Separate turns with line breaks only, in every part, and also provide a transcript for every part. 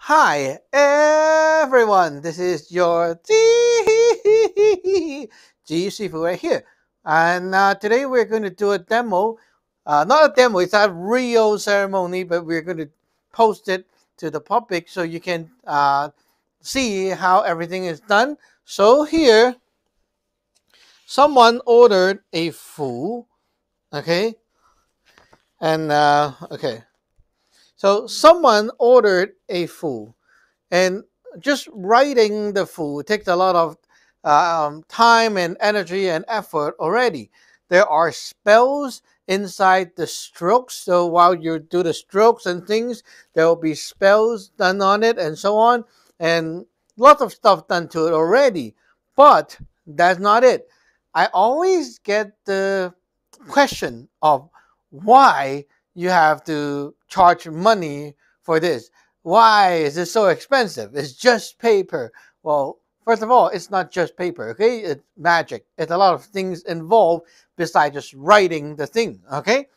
Hi everyone, this is your G Sifu right here. And today we're going to do a demo. Not a demo, it's a real ceremony, but we're going to post it to the public so you can see how everything is done. So here, someone ordered a fu, okay? And okay, so someone ordered a fu. And just writing the food takes a lot of time and energy and effort already. There are spells inside the strokes. So while you do the strokes and things, there will be spells done on it and so on. And lots of stuff done to it already. But that's not it. I always get the question of why you have to charge money for this. Why is it so expensive? It's just paper. Well, first of all, it's not just paper, okay? It's magic. It's a lot of things involved besides just writing the thing, okay?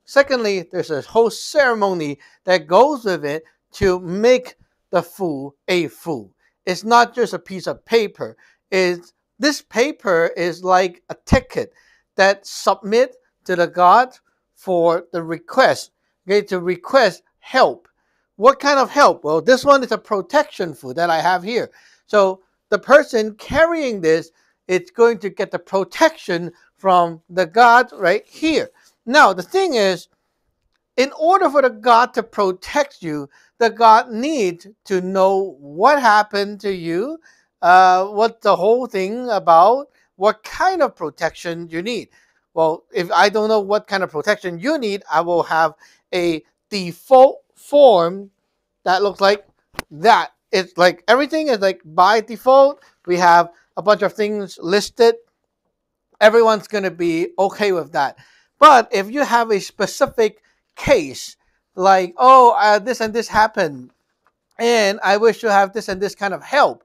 Secondly, there's a whole ceremony that goes with it to make the fu a fu. It's not just a piece of paper. This paper is like a ticket that submit to the god for the request, okay, to request help. What kind of help? Well, this one is a protection fu that I have here. So the person carrying this, it's going to get the protection from the god right here. Now, the thing is, in order for the God to protect you, the God needs to know what happened to you, what the whole thing about, what kind of protection you need. Well, if I don't know what kind of protection you need, I will have a default form that looks like that. It's like everything is like by default. We have a bunch of things listed. Everyone's going to be okay with that. But if you have a specific case, like, oh, this and this happened, and I wish to have this and this kind of help,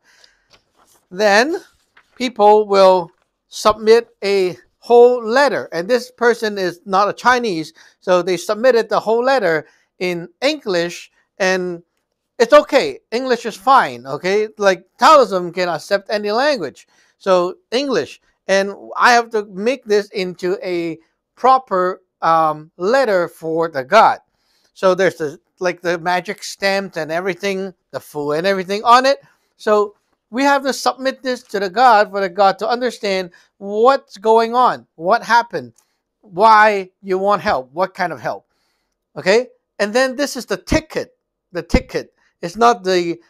then people will submit a whole letter. And this person is not a Chinese, so they submitted the whole letter in English, and it's okay. English is fine, okay? Like Taoism can accept any language. So English. And I have to make this into a proper letter for the god. So there's the magic stamps and everything, the fu and everything on it. So we have to submit this to the god for the god to understand what's going on, what happened, why you want help, what kind of help. Okay? And then this is the ticket. The ticket. It's not the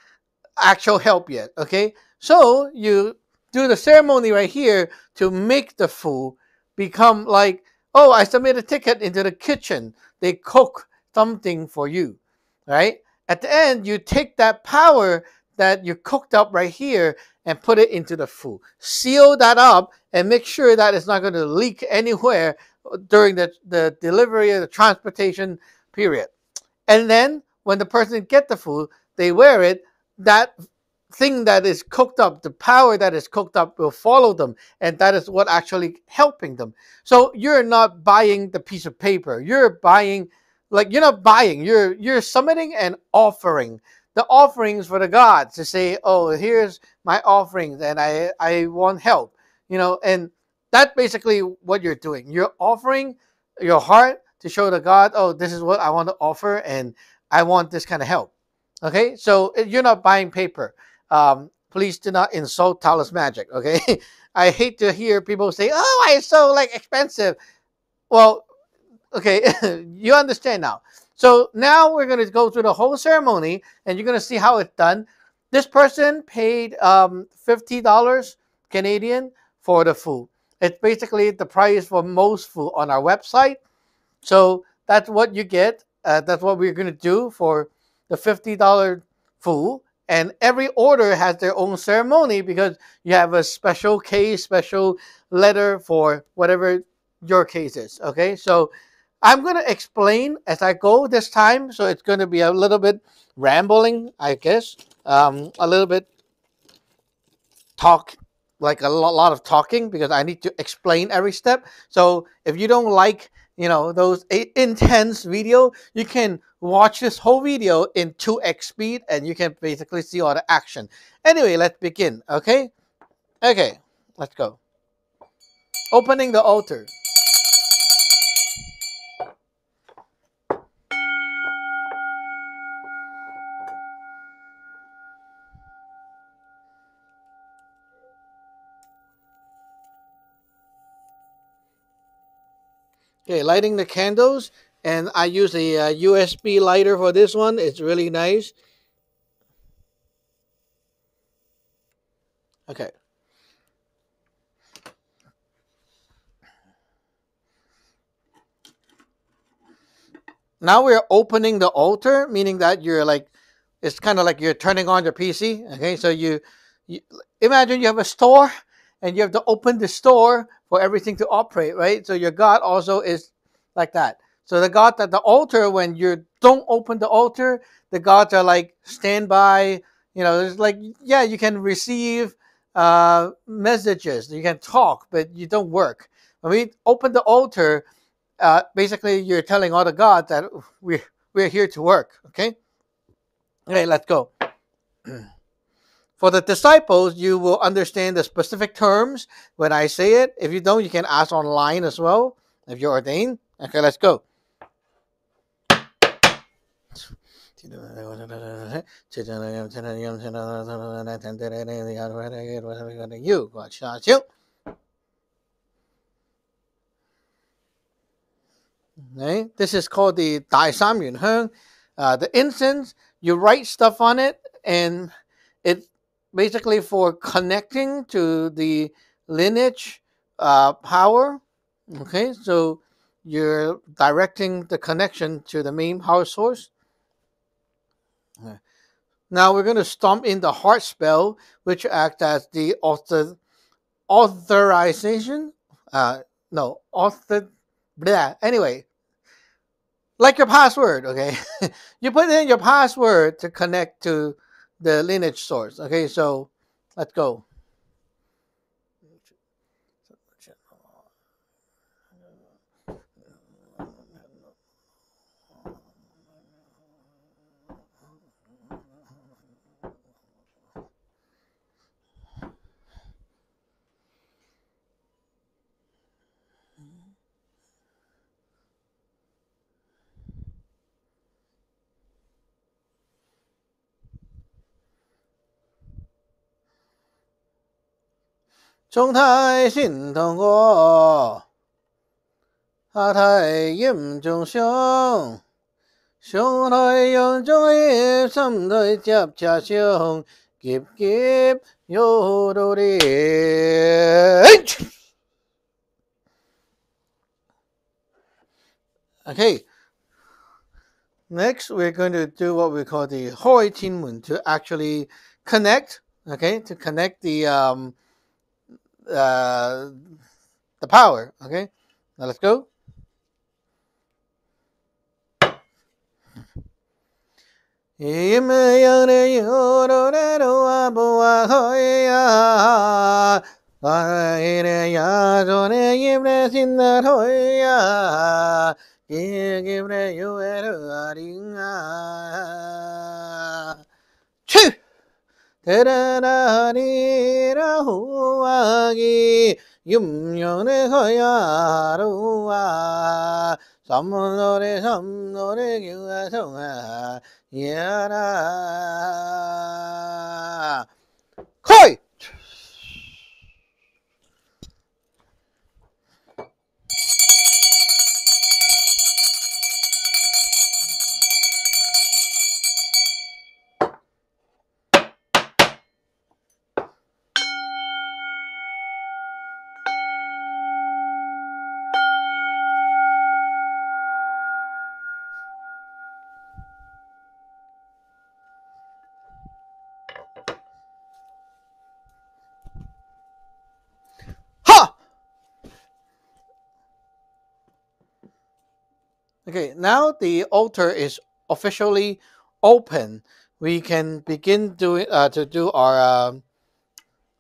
actual help yet. Okay? So you do the ceremony right here to make the fu become like, oh, I submit a ticket into the kitchen. They cook something for you. Right? At the end, you take that power that you cooked up right here and put it into the fu. Seal that up and make sure that it's not going to leak anywhere during the delivery or the transportation period. And then when the person get the food, they wear it, that thing that is cooked up, the power that is cooked up will follow them. And that is what actually helping them. So you're not buying the piece of paper. You're buying, like you're not buying, you're submitting an offering. The offerings for the gods to say, oh, here's my offerings and I want help. And that's basically what you're doing. You're offering your heart to show the God, oh, this is what I want to offer and I want this kind of help. Okay, so you're not buying paper. Please do not insult Taoist magic. Okay, I hate to hear people say, oh, it's so like expensive. Well, okay, you understand now. So now we're going to go through the whole ceremony and you're going to see how it's done. This person paid $50 Canadian for the food. It's basically the price for most food on our website. So that's what you get. That's what we're going to do for the $50 food. And every order has their own ceremony because you have a special case, special letter for whatever your case is. Okay, so I'm going to explain as I go this time. So it's going to be a little bit rambling, I guess. A little bit talk, like a lot of talking because I need to explain every step. So if you don't like those intense video, you can watch this whole video in 2x speed, and you can basically see all the action. Anyway, let's begin. Okay, let's go. Opening the altar. Okay, lighting the candles, and I use a USB lighter for this one. It's really nice. Okay. Now we're opening the altar, meaning that you're like, it's kind of like you're turning on your PC. Okay, so you imagine you have a store, and you have to open the store for everything to operate, right? So your God also is like that. So the God at the altar, when you don't open the altar, the gods are like standby. It's like, yeah, you can receive messages, you can talk, but you don't work. When we open the altar, basically you're telling all the gods that we're here to work. Okay, let's go. For the disciples, you will understand the specific terms when I say it. If you don't, you can ask online as well if you're ordained. Okay, let's go. Okay, this is called the Dai Sam Yun Heng. The incense, you write stuff on it, and it's basically for connecting to the lineage power. Okay, so you're directing the connection to the main power source. Okay. Now we're going to stomp in the heart spell, which acts as the authorization. No, anyway, like your password, okay? You put in your password to connect to the lineage source. Okay, so let's go. Trung thái xin thông qua, hạ thái yếm trung xiong, xiong thái yong trung yếm sam thái chạp cha xiong, kịp kịp yo đô đi. Okay. Next, we're going to do what we call the Hoi Tin Mun to actually connect. Okay, to connect the power. Okay, now let's go. 대단하니라 후하기 윤영의 거야루와 삼노래 교화성아 야라 코이. Okay, now the altar is officially open. We can begin to do our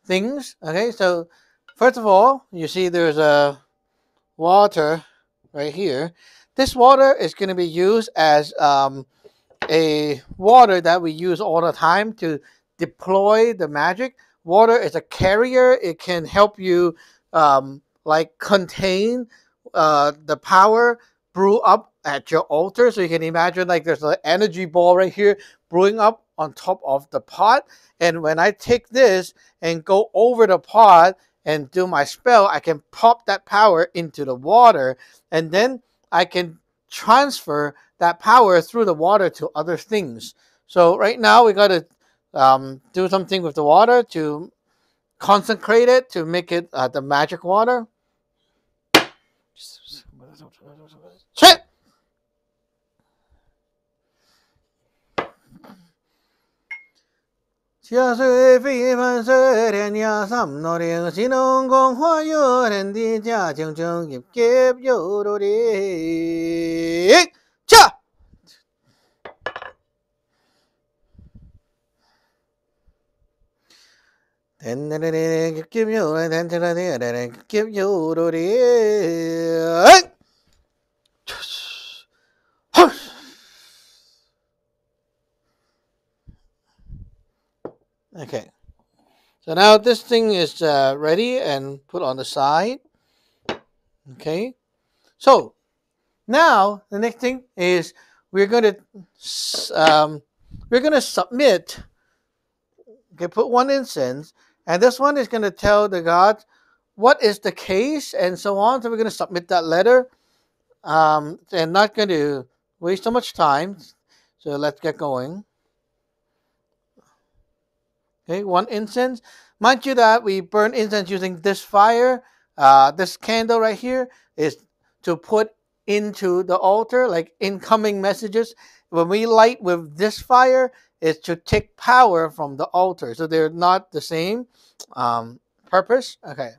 things. Okay, so first of all, you see there's a water, right here. This water is going to be used as a water that we use all the time to deploy the magic. Water is a carrier. It can help you like contain the power brew up at your altar. So you can imagine like there's an energy ball right here brewing up on top of the pot. And when I take this and go over the pot and do my spell, I can pop that power into the water, and then I can transfer that power through the water to other things. So right now we got to do something with the water to consecrate it, to make it the magic water. Shit! Okay, so now this thing is ready and put on the side. Okay, so now the next thing is we're going to submit. Okay, put one incense, and this one is going to tell the gods what is the case and so on. So we're going to submit that letter, and not going to waste so much time. So let's get going. Okay, one incense. Mind you that we burn incense using this fire. This candle right here is to put into the altar, like incoming messages. When we light with this fire, it's to take power from the altar. So they're not the same purpose. Okay.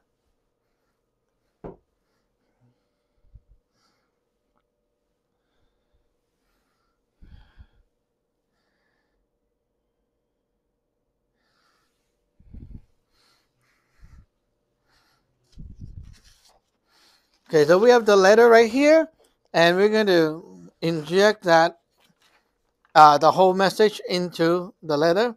Okay, so we have the letter right here, and we're going to inject that the whole message into the letter.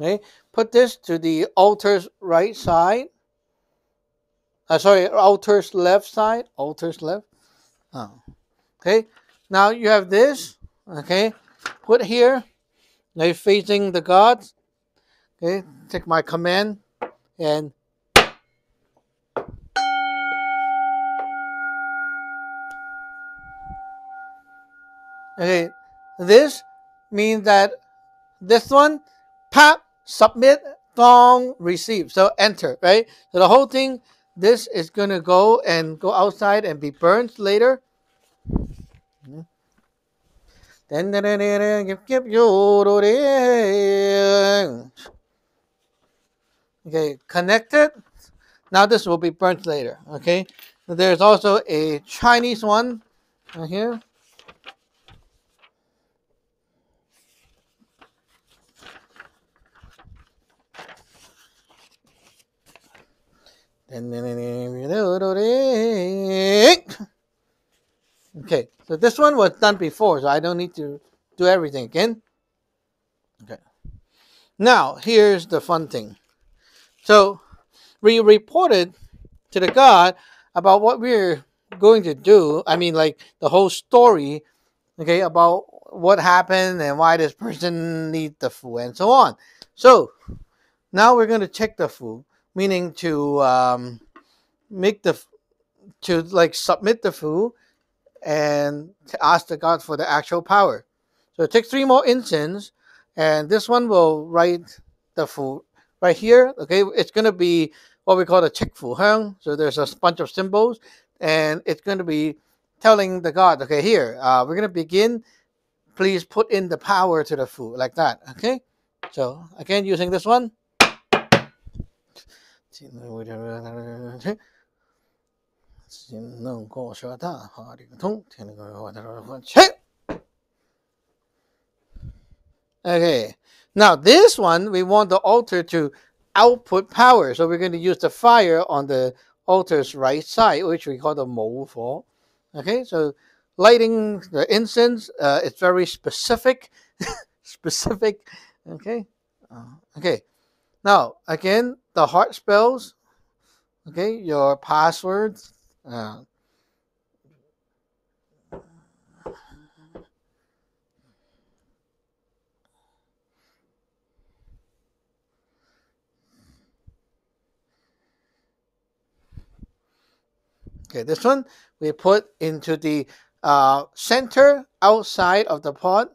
Okay, put this to the altar's right side. Sorry, altar's left side. Altar's left. Oh. Okay, now you have this. Okay, put here. Now you're facing the gods. Okay, take my command and okay, this means that this one, pop, submit, thong, receive. So enter, right? So the whole thing, this is gonna go outside and be burned later. Okay, connected. Now this will be burnt later. Okay, so there's also a Chinese one right here. Okay, so this one was done before, so I don't need to do everything again. Okay. Now, here's the fun thing. So, we reported to the god about what we're going to do. I mean, like the whole story, okay, about what happened and why this person needs the fu and so on. So, now we're going to check the fu, meaning to submit the fu and to ask the god for the actual power. So take 3 more incense, and this one will write the fu right here. Okay, it's going to be what we call the check fu hung. So there's a bunch of symbols, and it's going to be telling the god, okay, here, we're going to begin. Please put in the power to the fu, like that. Okay, so again, using this one. Okay, now this one we want the altar to output power, so we're going to use the fire on the altar's right side, which we call the mo for. Okay, so lighting the incense, it's very specific. Specific. Okay, okay. Now again, the heart spells. Okay, your passwords. Okay, this one we put into the center outside of the pot.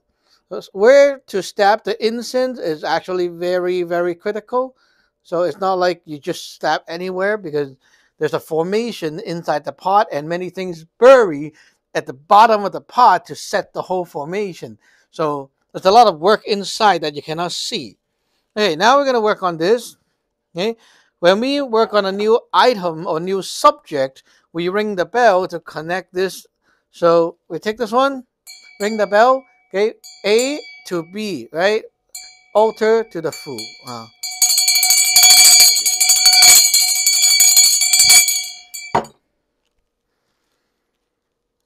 Where to stab the incense is actually very, very critical. So it's not like you just stab anywhere, because there's a formation inside the pot and many things bury at the bottom of the pot to set the whole formation. So there's a lot of work inside that you cannot see. Okay, now we're going to work on this. Okay, when we work on a new item or new subject, we ring the bell to connect this. So we take this one, ring the bell. Okay, A to B, right? Altar to the Fu.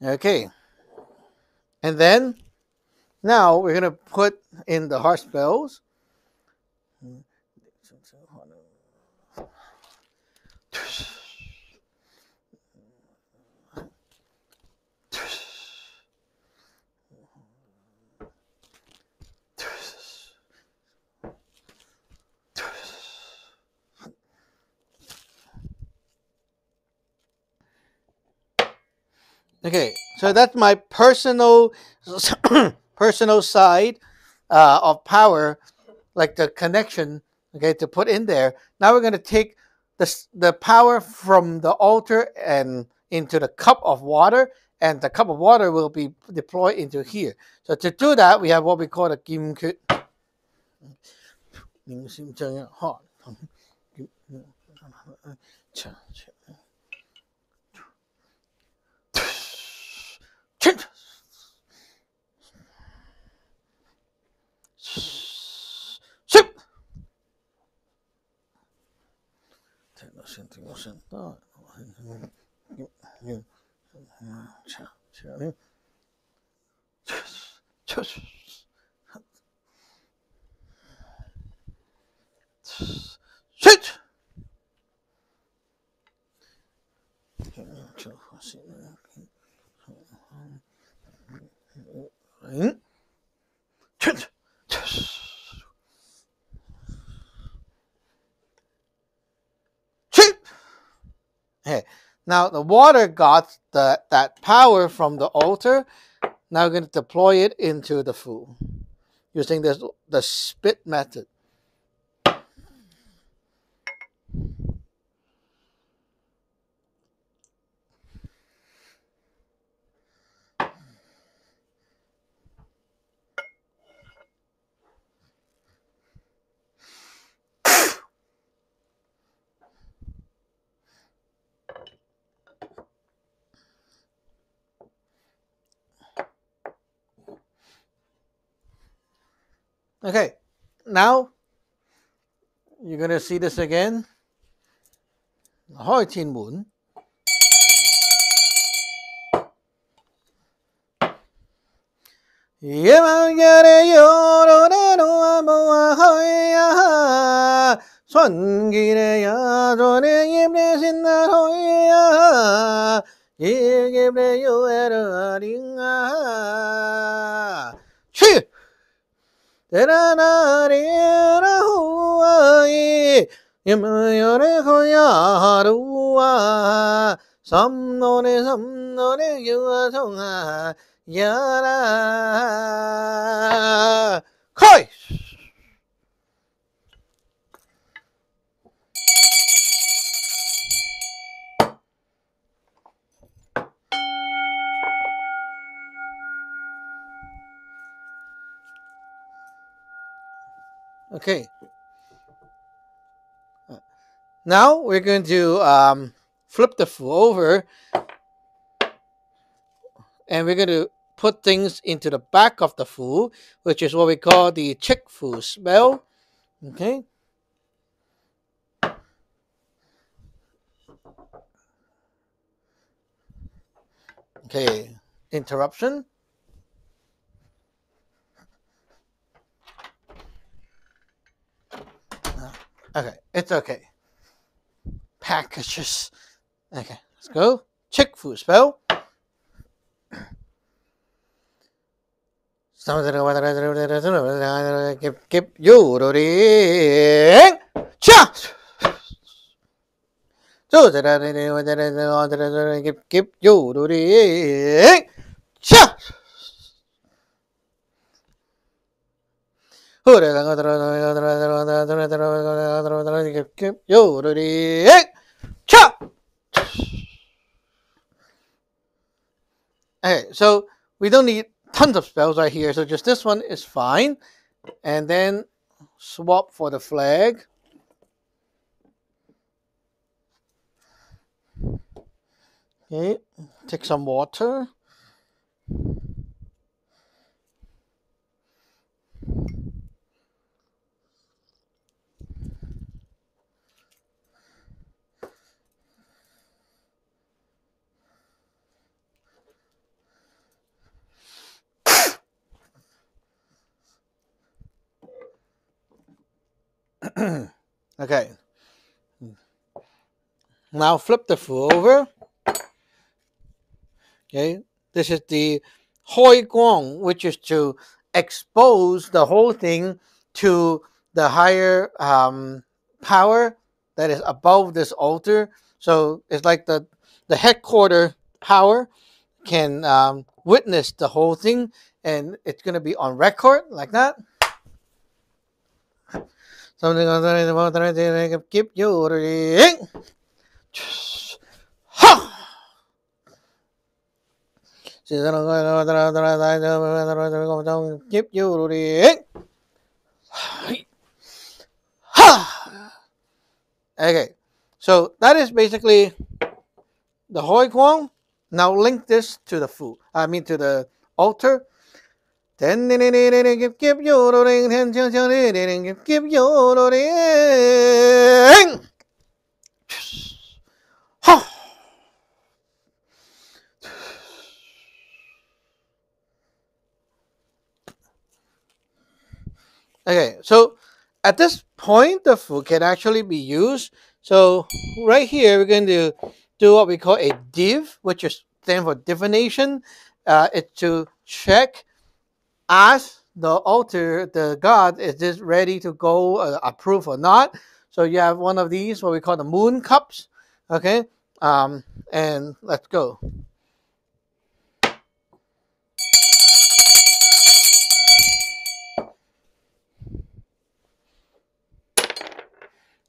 Okay, and then now we're gonna put in the heart spells. Okay, so that's my personal personal side of power, like the connection. Okay, to put in there. Now we're gonna take the power from the altar and into the cup of water, and the cup of water will be deployed into here. So to do that, we have what we call the kim kut. Hey, now the water got that power from the altar. Now we're going to deploy it into the food using the spit method. Okay, now you're going to see this again. Hoi Tin Moon. 손길에야 전에 임내신나 호이야 이게bre 요에라링아 치 데라나리라 호아이 임여레 호야루아 섬노네 유아송아 야라 코이. Okay. Now we're going to flip the fu over, and we're going to put things into the back of the fu, which is what we call the chick fu spell. Okay. Okay. Interruption. Okay. It's okay. Packages. Okay. Let's go. Chick fu spell. Give you the ring. Cha! Give you the ring. Cha! Give you the ring. Cha! Okay, so we don't need tons of spells right here, so just this one is fine. And then swap for the flag. Okay, take some water. Okay. Now flip the fu over. Okay. This is the Hoi Guang, which is to expose the whole thing to the higher power that is above this altar. So it's like the headquarter power can witness the whole thing, and it's going to be on record like that. Something on keep you ring. Ha! Keep you ring. Ha! Okay, so that is basically the Hoi Guang. Now link this to the fu. I mean to the altar. Then give you the ring. Give you the ring. Ha! Okay, so at this point, the fu can actually be used. So right here, we're going to do what we call a div, which is stand for divination. It's to check, ask the altar, the god, is this ready to go, approve or not. So you have one of these, what we call the moon cups. Okay, and let's go.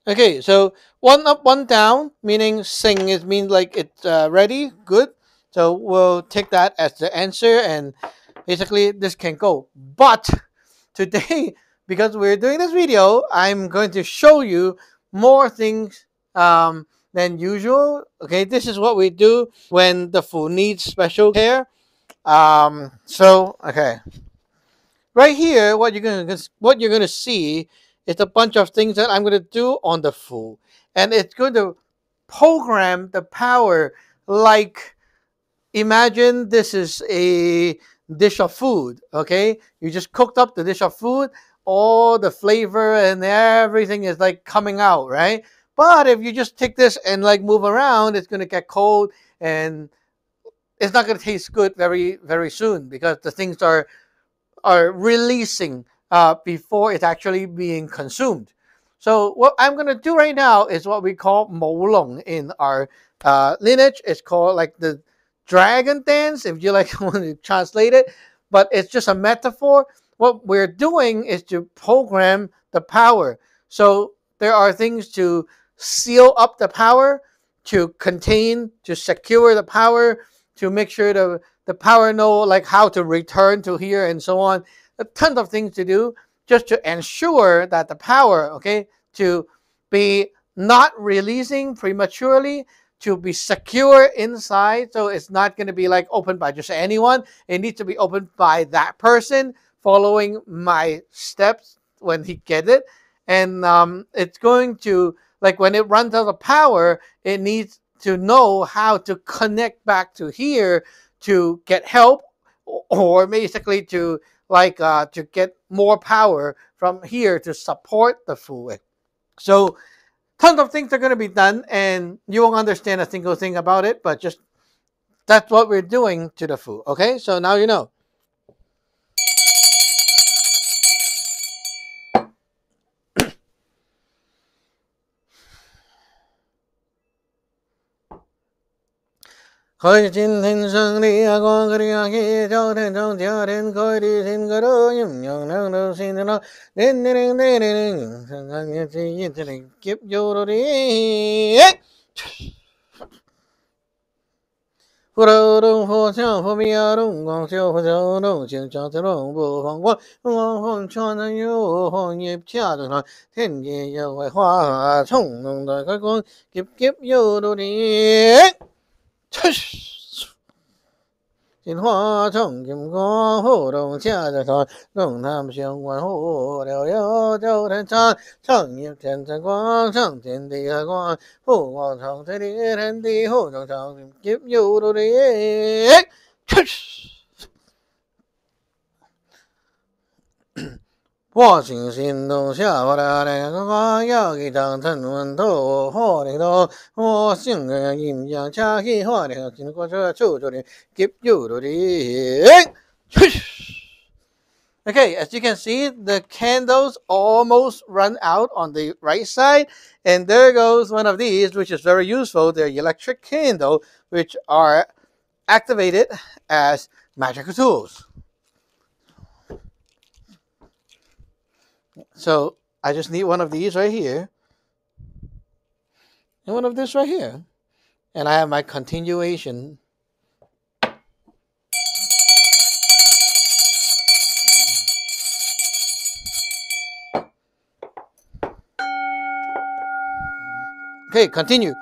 Okay, so one up, one down, meaning sing is mean like it's ready, good. So we'll take that as the answer, and basically this can go. But today, because we're doing this video, I'm going to show you more things than usual. Okay, this is what we do when the fu needs special care. Okay. Right here, what you're gonna see is a bunch of things that I'm gonna do on the fu, and it's going to program the power. Like, imagine this is a dish of food. Okay, you just cooked up the dish of food, all the flavor and everything is like coming out, right? But if you just take this and like move around, it's gonna get cold and it's not gonna taste good very soon because the things are releasing before it's actually being consumed. So what I'm going to do right now is what we call molong in our lineage. It's called like the dragon dance, if you like want to translate it. But it's just a metaphor. What we're doing is to program the power. So there are things to seal up the power, to contain, to secure the power, to make sure the power know like how to return to here and so on. A ton of things to do just to ensure that the power, okay, to be not releasing prematurely, to be secure inside. So it's not going to be like opened by just anyone. It needs to be opened by that person following my steps when he gets it. And it's going to, like when it runs out of power, it needs to know how to connect back to here to get help, or basically to to get more power from here to support the Fu. So tons of things are going to be done, and you won't understand a single thing about it, but just that's what we're doing to the Fu. Okay, so now you know. Khởi chín thiên sương đi con cái kia cho thiên trong chia thiên khởi đi xin cái đó nhung nhung năng đâu xin nó đến đến đến đến sang như gì thì kiếp vô rồi đi. Phù đầu đông phù chiao phù bia đông quang chiao phù chiao đông chiang chiang chiao đông bộ hoàng quang hoàng hoàng cho nó yêu hoàng nghiệp cha được rồi thiên địa yêu hoài hoa thông đồng đời các con kiếp kiếp yêu rồi đi. Xin hoa trong kim có hồ đồng cha ra thôi đồng tham siêu quan hồ đều yêu châu thiên cha chẳng nghiệp thiên chân quang chẳng thiên địa quang hồ quang trong thế địa thiên địa hồ trong trong kiếp yêu đồ đi. 我心心动下我的那个光要给张腾文头火的头我心个阴阳恰起火的经过这抽着的 keep you 的 Okay, as you can see, the candles almost run out on the right side, and there goes one of these, which is very useful. They're electric candle, which are activated as magical tools. So I just need one of these right here, and one of this right here, and I have my continuation. Okay, continue.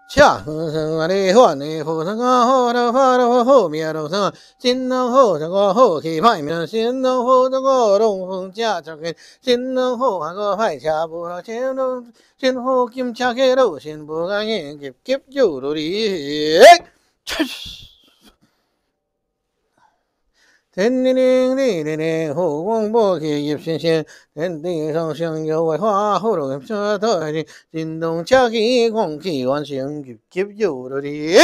Cha hưng đi hoa đi hồ sang hồ đâu pha đâu hồ miệt đâu sang xin đâu hồ sang hồ khi phải miệt xin đâu hồ sang đông phương cha cho cái xin đâu hồ hàng có phải cha bù đâu chém đâu xin hồ kim cha cái đâu xin bù cái nghe kịp kiếp chủ đồ đi. Thiên đi đi đi đi hồ quang bố kỳ nghiệp xin xin thiên địa song song yêu hoài hoa hồ đồ nghiệp cho thôi đi xin đông cha kỳ quang kỳ hoàn sinh kịp kiếp chủ đồ đi.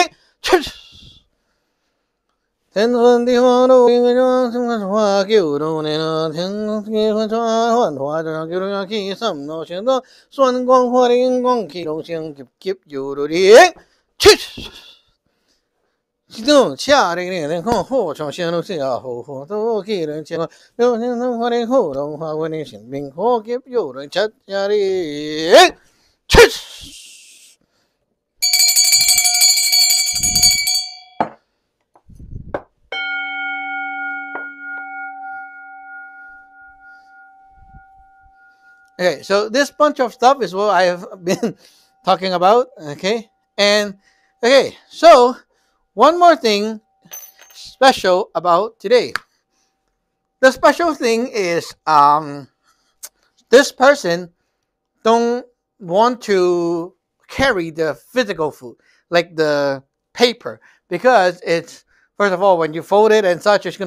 Thiên huân đi hoa đồ người cho sinh hoa kiểu đồ này là thiên kỳ huân cho hoàn hoa cho kiểu đồ kỳ sầm nó xin đó xuân quang hoa đi quang kỳ đồng sinh kịp kiếp chủ đồ đi. 启动下这个人空后从线路下后后都给人接了有人能花的后动花为的性命可给有人吃下的去。Okay, so this bunch of stuff is what I have been talking about. Okay, and okay, so one more thing special about today. The special thing is this person don't want to carry the physical food, like the paper, because it's, first of all, when you fold it and such, it's going to